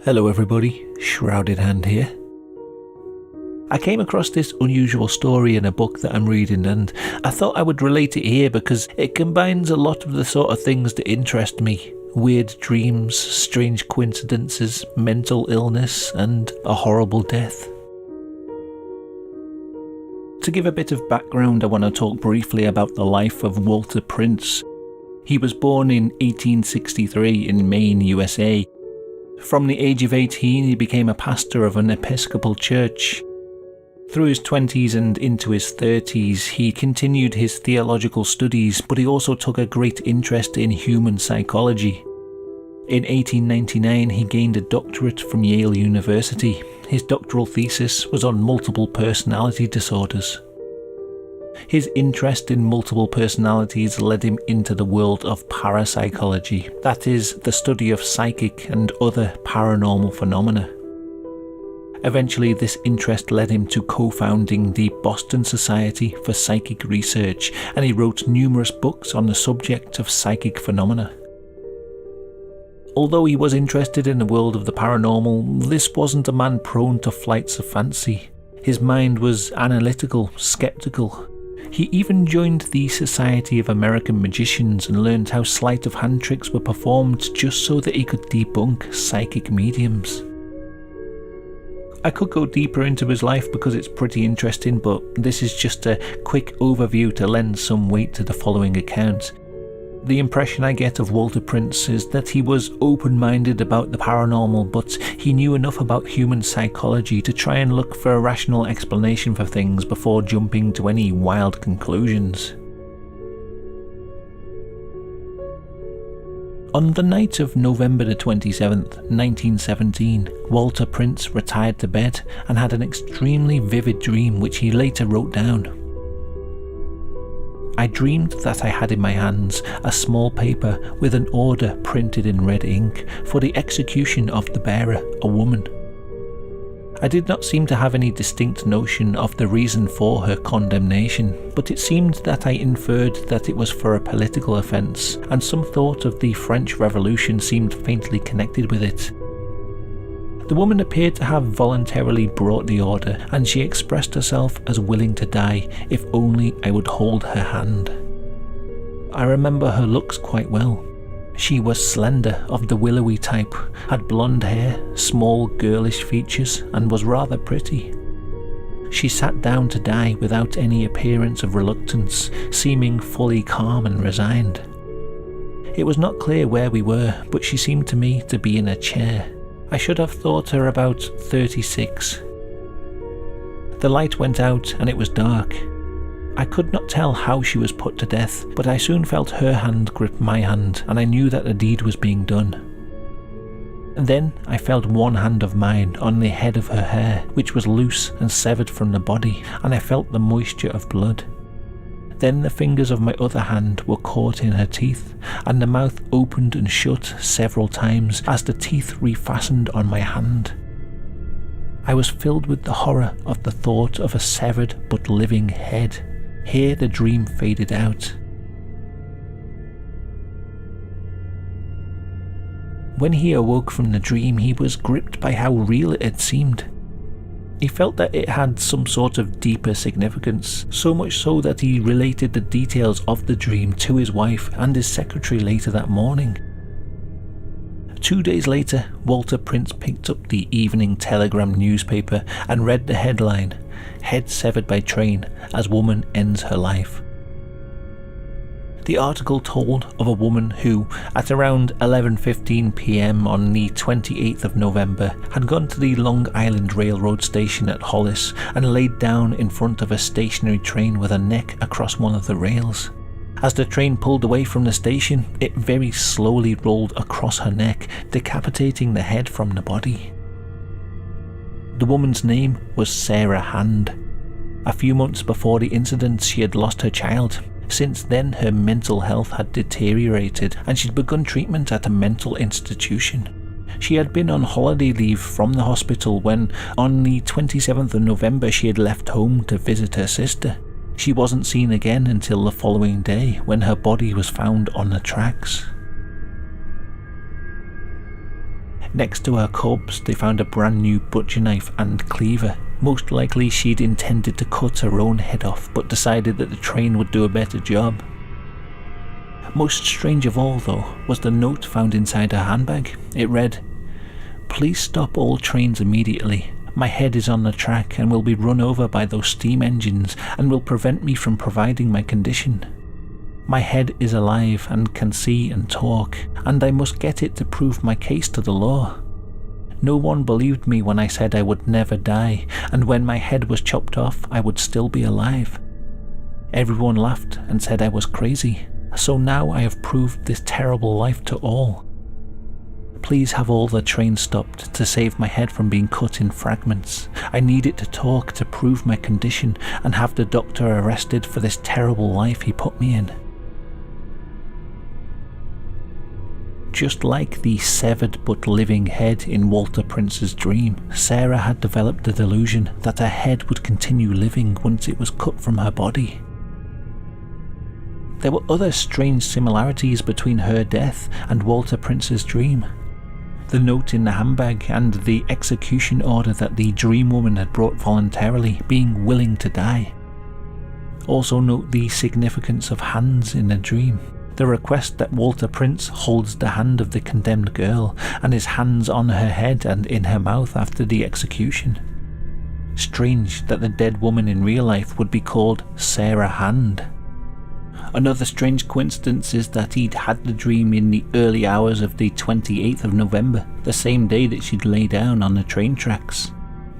Hello everybody, Shrouded Hand here. I came across this unusual story in a book that I'm reading, and I thought I would relate it here because it combines a lot of the sort of things that interest me. Weird dreams, strange coincidences, mental illness, and a horrible death. To give a bit of background, I want to talk briefly about the life of Walter Prince. He was born in 1863 in Maine, USA. From the age of 18, he became a pastor of an Episcopal church. Through his 20s and into his 30s, he continued his theological studies, but he also took a great interest in human psychology. In 1899, he gained a doctorate from Yale University. His doctoral thesis was on multiple personality disorders. His interest in multiple personalities led him into the world of parapsychology, that is, the study of psychic and other paranormal phenomena. Eventually, this interest led him to co-founding the Boston Society for Psychic Research, and he wrote numerous books on the subject of psychic phenomena. Although he was interested in the world of the paranormal, this wasn't a man prone to flights of fancy. His mind was analytical, skeptical. He even joined the Society of American Magicians and learned how sleight of hand tricks were performed just so that he could debunk psychic mediums. I could go deeper into his life because it's pretty interesting, but this is just a quick overview to lend some weight to the following account. The impression I get of Walter Prince is that he was open-minded about the paranormal, but he knew enough about human psychology to try and look for a rational explanation for things before jumping to any wild conclusions. On the night of November the 27th, 1917, Walter Prince retired to bed and had an extremely vivid dream which he later wrote down. I dreamed that I had in my hands a small paper with an order printed in red ink for the execution of the bearer, a woman. I did not seem to have any distinct notion of the reason for her condemnation, but it seemed that I inferred that it was for a political offence, and some thought of the French Revolution seemed faintly connected with it. The woman appeared to have voluntarily brought the order, and she expressed herself as willing to die if only I would hold her hand. I remember her looks quite well. She was slender, of the willowy type, had blonde hair, small girlish features, and was rather pretty. She sat down to die without any appearance of reluctance, seeming fully calm and resigned. It was not clear where we were, but she seemed to me to be in a chair. I should have thought her about 36. The light went out and it was dark. I could not tell how she was put to death, but I soon felt her hand grip my hand and I knew that the deed was being done. And then I felt one hand of mine on the head of her hair, which was loose and severed from the body, and I felt the moisture of blood. Then the fingers of my other hand were caught in her teeth, and the mouth opened and shut several times as the teeth refastened on my hand. I was filled with the horror of the thought of a severed but living head. Here the dream faded out. When he awoke from the dream, he was gripped by how real it had seemed. He felt that it had some sort of deeper significance, so much so that he related the details of the dream to his wife and his secretary later that morning. 2 days later, Walter Prince picked up the Evening Telegram newspaper and read the headline, "Head Severed by Train as Woman Ends Her Life." The article told of a woman who, at around 11:15 p.m. on the 28th of November, had gone to the Long Island Railroad station at Hollis and laid down in front of a stationary train with her neck across one of the rails. As the train pulled away from the station, it very slowly rolled across her neck, decapitating the head from the body. The woman's name was Sarah Hand. A few months before the incident, she had lost her child. Since then, her mental health had deteriorated and she'd begun treatment at a mental institution. She had been on holiday leave from the hospital when, on the 27th of November, she had left home to visit her sister. She wasn't seen again until the following day, when her body was found on the tracks. Next to her corpse, they found a brand new butcher knife and cleaver. Most likely she'd intended to cut her own head off, but decided that the train would do a better job. Most strange of all, though, was the note found inside her handbag. It read, "Please stop all trains immediately. My head is on the track and will be run over by those steam engines and will prevent me from providing my condition. My head is alive and can see and talk, and I must get it to prove my case to the law. No one believed me when I said I would never die, and when my head was chopped off, I would still be alive. Everyone laughed and said I was crazy, so now I have proved this terrible life to all. Please have all the trains stopped to save my head from being cut in fragments. I need it to talk to prove my condition and have the doctor arrested for this terrible life he put me in." Just like the severed but living head in Walter Prince's dream, Sarah had developed the delusion that her head would continue living once it was cut from her body. There were other strange similarities between her death and Walter Prince's dream. The note in the handbag and the execution order that the dream woman had brought voluntarily, being willing to die. Also note the significance of hands in the dream. The request that Walter Prince holds the hand of the condemned girl and his hands on her head and in her mouth after the execution. Strange that the dead woman in real life would be called Sarah Hand. Another strange coincidence is that he'd had the dream in the early hours of the 28th of November, the same day that she'd lay down on the train tracks.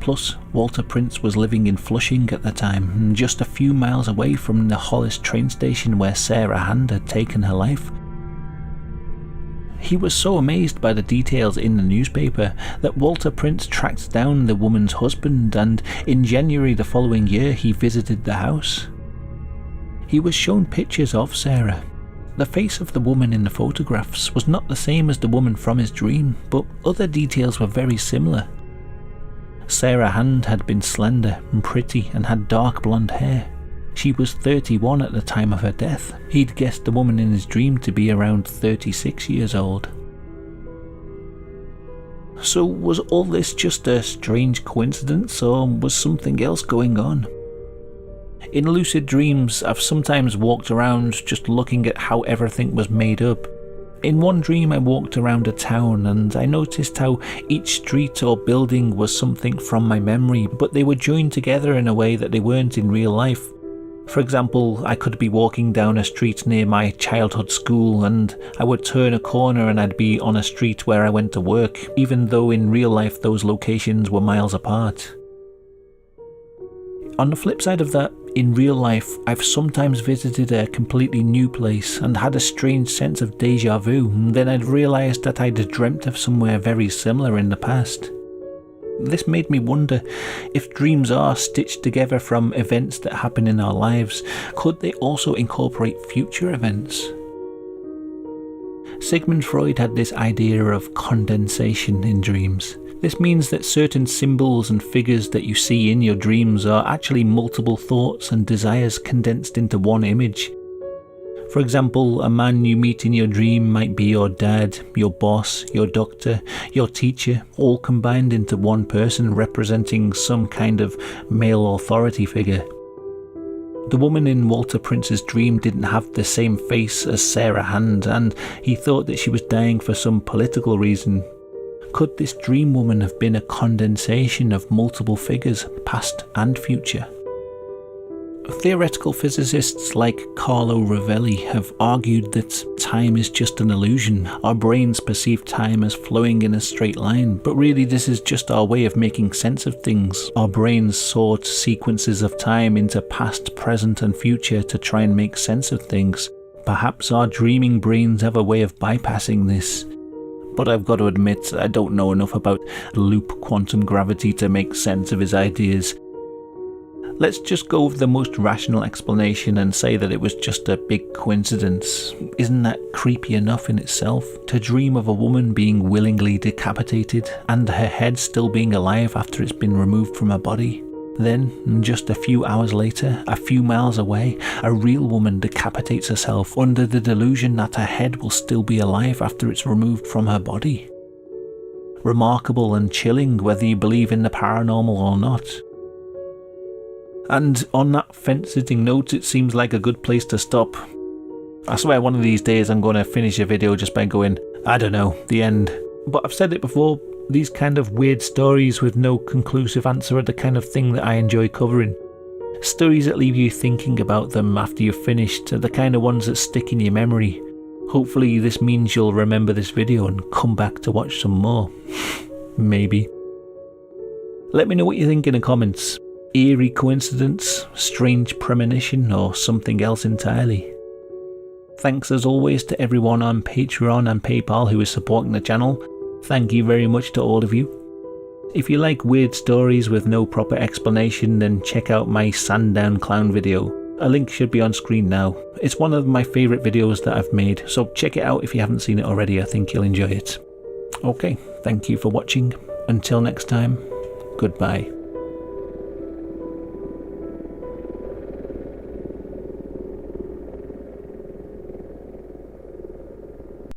Plus, Walter Prince was living in Flushing at the time, just a few miles away from the Hollis train station where Sarah Hand had taken her life. He was so amazed by the details in the newspaper that Walter Prince tracked down the woman's husband, and in January the following year he visited the house. He was shown pictures of Sarah. The face of the woman in the photographs was not the same as the woman from his dream, but other details were very similar. Sarah Hand had been slender and pretty and had dark blonde hair. She was 31 at the time of her death. He'd guessed the woman in his dream to be around 36 years old. So was all this just a strange coincidence, or was something else going on? In lucid dreams, I've sometimes walked around just looking at how everything was made up. In one dream I walked around a town and I noticed how each street or building was something from my memory, but they were joined together in a way that they weren't in real life. For example, I could be walking down a street near my childhood school and I would turn a corner and I'd be on a street where I went to work, even though in real life those locations were miles apart. On the flip side of that, in real life, I've sometimes visited a completely new place and had a strange sense of déjà vu, and then I'd realised that I'd dreamt of somewhere very similar in the past. This made me wonder, if dreams are stitched together from events that happen in our lives, could they also incorporate future events? Sigmund Freud had this idea of condensation in dreams. This means that certain symbols and figures that you see in your dreams are actually multiple thoughts and desires condensed into one image. For example, a man you meet in your dream might be your dad, your boss, your doctor, your teacher, all combined into one person representing some kind of male authority figure. The woman in Walter Prince's dream didn't have the same face as Sarah Hand, and he thought that she was dying for some political reason. Could this dream woman have been a condensation of multiple figures, past and future? Theoretical physicists like Carlo Rovelli have argued that time is just an illusion. Our brains perceive time as flowing in a straight line, but really this is just our way of making sense of things. Our brains sort sequences of time into past, present and future to try and make sense of things. Perhaps our dreaming brains have a way of bypassing this. But I've got to admit, I don't know enough about loop quantum gravity to make sense of his ideas. Let's just go with the most rational explanation and say that it was just a big coincidence. Isn't that creepy enough in itself? To dream of a woman being willingly decapitated and her head still being alive after it's been removed from her body. Then, just a few hours later, a few miles away, a real woman decapitates herself under the delusion that her head will still be alive after it's removed from her body. remarkable and chilling whether you believe in the paranormal or not. And on that fence-sitting note, it seems like a good place to stop. I swear one of these days I'm going to finish a video just by going, I don't know, the end. But I've said it before, these kind of weird stories with no conclusive answer are the kind of thing that I enjoy covering. Stories that leave you thinking about them after you've finished are the kind of ones that stick in your memory. Hopefully this means you'll remember this video and come back to watch some more. Maybe. Let me know what you think in the comments. Eerie coincidence, strange premonition, or something else entirely. Thanks as always to everyone on Patreon and PayPal who is supporting the channel. Thank you very much to all of you. If you like weird stories with no proper explanation, then check out my Sandown Clown video. A link should be on screen now. It's one of my favourite videos that I've made, so check it out if you haven't seen it already. I think you'll enjoy it. Okay, thank you for watching. Until next time, goodbye.